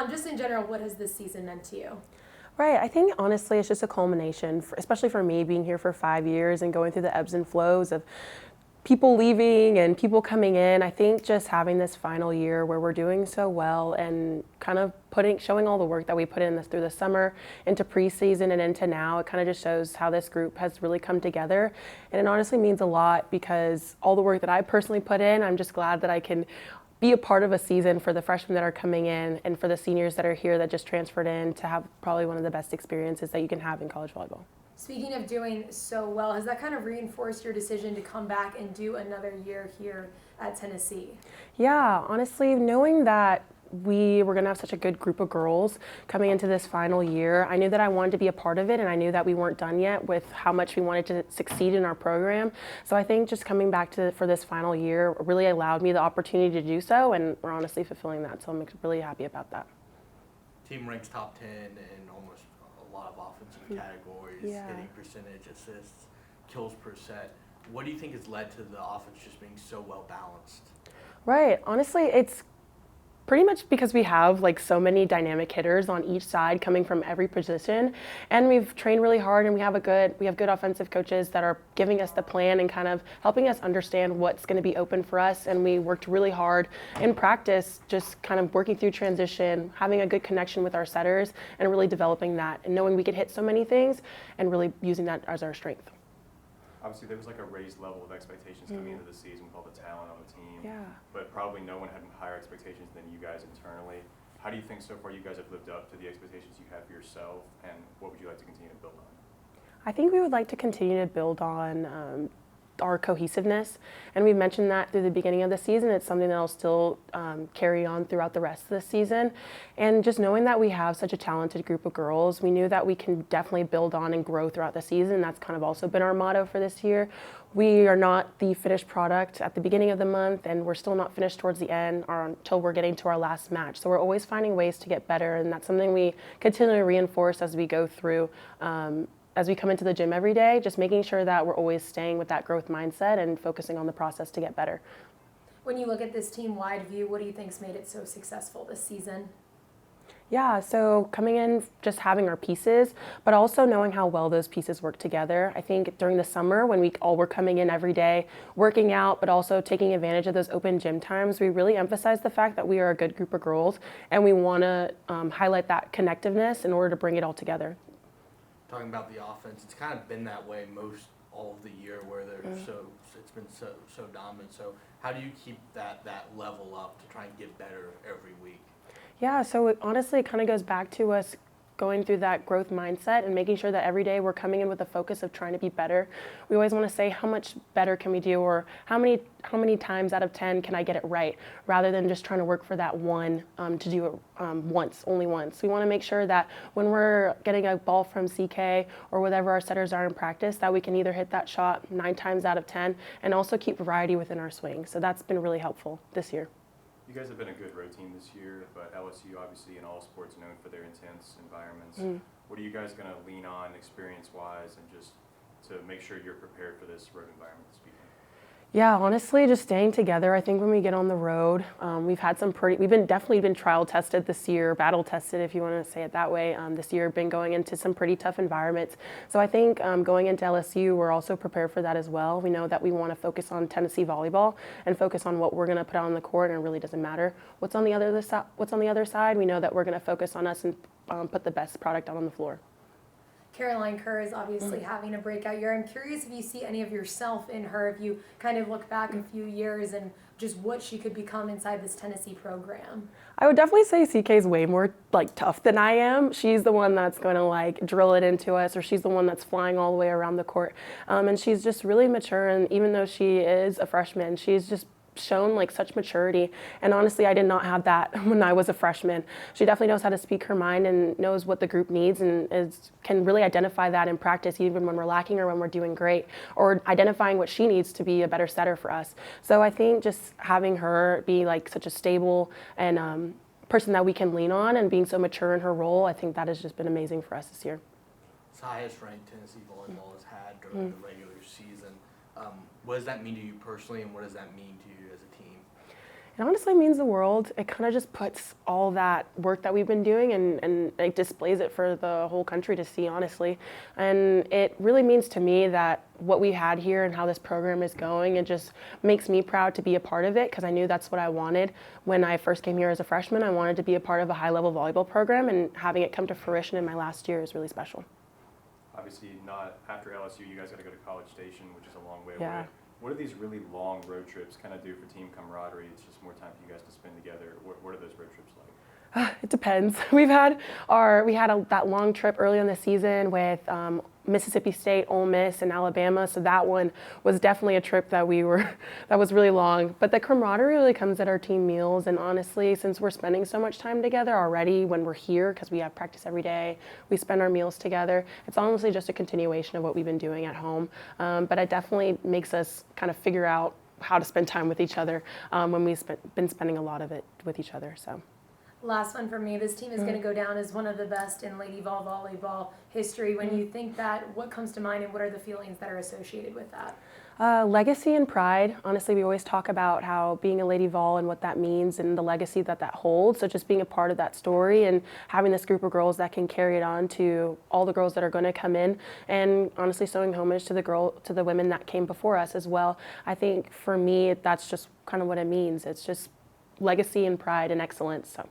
Just in general, what has this season meant to you? Right. I think honestly, it's just a culmination, especially for me being here for 5 years and going through the ebbs and flows of people leaving and people coming in. I think just having this final year where we're doing so well and kind of showing all the work that we put in through the summer into preseason and into now, it kind of just shows how this group has really come together. And it honestly means a lot because all the work that I personally put in, I'm just glad that I can be a part of a season for the freshmen that are coming in and for the seniors that are here that just transferred in to have probably one of the best experiences that you can have in college volleyball. Speaking of doing so well, has that kind of reinforced your decision to come back and do another year here at Tennessee? Yeah, honestly, knowing that we were going to have such a good group of girls coming into this final year, I knew that I wanted to be a part of it, and I knew that we weren't done yet with how much we wanted to succeed in our program. So I think just coming back for this final year really allowed me the opportunity to do so, and we're honestly fulfilling that. So I'm really happy about that. Team ranks top 10 in almost a lot of offensive categories, hitting percentage, assists, kills per set. What do you think has led to the offense just being so well balanced? Right. Honestly, it's pretty much because we have like so many dynamic hitters on each side coming from every position, and we've trained really hard, and we have good offensive coaches that are giving us the plan and kind of helping us understand what's going to be open for us. And we worked really hard in practice, just kind of working through transition, having a good connection with our setters, and really developing that and knowing we could hit so many things and really using that as our strength. Obviously, there was like a raised level of expectations coming into the season with all the talent on the team. Yeah. But probably no one had higher expectations than you guys internally. How do you think so far you guys have lived up to the expectations you have for yourself, and what would you like to continue to build on? I think we would like to continue to build on our cohesiveness, and we mentioned that through the beginning of the season. It's something that will still carry on throughout the rest of the season, and just knowing that we have such a talented group of girls, we knew that we can definitely build on and grow throughout the season. That's kind of also been our motto for this year. We are not the finished product at the beginning of the month, and we're still not finished towards the end or until we're getting to our last match. So we're always finding ways to get better, and that's something we continually reinforce as we go through as we come into the gym every day, just making sure that we're always staying with that growth mindset and focusing on the process to get better. When you look at this team-wide view, what do you think's made it so successful this season? Yeah, so coming in, just having our pieces, but also knowing how well those pieces work together. I think during the summer, when we all were coming in every day, working out, but also taking advantage of those open gym times, we really emphasized the fact that we are a good group of girls, and we want to highlight that connectiveness in order to bring it all together. Talking about the offense, it's kind of been that way all of the year where it's been so dominant. So how do you keep that level up to try and get better every week? Yeah, so honestly, it kind of goes back to us going through that growth mindset and making sure that every day we're coming in with a focus of trying to be better. We always want to say how much better can we do, or how many times out of 10 can I get it right, rather than just trying to work for that one to do it only once. We want to make sure that when we're getting a ball from CK or whatever our setters are in practice, that we can either hit that shot 9 times out of 10 and also keep variety within our swing. So that's been really helpful this year. You guys have been a good road team this year, but LSU obviously in all sports known for their intense environments. What are you guys going to lean on experience-wise and just to make sure you're prepared for this road environment this weekend? Yeah, honestly, just staying together. I think when we get on the road, we've definitely been trial tested this year, battle tested, if you want to say it that way. This year, been going into some pretty tough environments. So I think going into LSU, we're also prepared for that as well. We know that we want to focus on Tennessee volleyball and focus on what we're going to put out on the court, and it really doesn't matter what's on the other side. We know that we're going to focus on us and put the best product out on the floor. Caroline Kerr is obviously having a breakout year. I'm curious if you see any of yourself in her, if you kind of look back a few years and just what she could become inside this Tennessee program. I would definitely say CK is way more tough than I am. She's the one that's going to drill it into us, or she's the one that's flying all the way around the court. And she's just really mature, and even though she is a freshman, she's just shown such maturity, and honestly I did not have that when I was a freshman. She definitely knows how to speak her mind and knows what the group needs, and can really identify that in practice even when we're lacking or when we're doing great, or identifying what she needs to be a better setter for us. So I think just having her be such a stable and person that we can lean on, and being so mature in her role, I think that has just been amazing for us this year. It's the highest ranked Tennessee volleyball has had during the regular season. What does that mean to you personally, and what does that mean to you as a team? It honestly means the world. It kind of just puts all that work that we've been doing and it displays it for the whole country to see, honestly. And it really means to me that what we had here and how this program is going, it just makes me proud to be a part of it because I knew that's what I wanted when I first came here as a freshman. I wanted to be a part of a high-level volleyball program, and having it come to fruition in my last year is really special. Obviously, not after LSU, you guys got to go to College Station, which is a long way Yeah. away. What do these really long road trips kind of do for team camaraderie? It's just more time for you guys to spend together. What are those road trips like? It depends. That long trip early in the season with Mississippi State, Ole Miss, and Alabama. So that one was definitely a trip that that was really long. But the camaraderie really comes at our team meals. And honestly, since we're spending so much time together already when we're here, because we have practice every day, we spend our meals together. It's honestly just a continuation of what we've been doing at home. But it definitely makes us kind of figure out how to spend time with each other when we've been spending a lot of it with each other. So. Last one for me. This team is going to go down as one of the best in Lady Vol volleyball history. When you think that, what comes to mind and what are the feelings that are associated with that? Legacy and pride. Honestly, we always talk about how being a Lady Vol and what that means and the legacy that holds. So just being a part of that story and having this group of girls that can carry it on to all the girls that are going to come in, and honestly showing homage to the women that came before us as well. I think for me, that's just kind of what it means. It's just legacy and pride and excellence. So.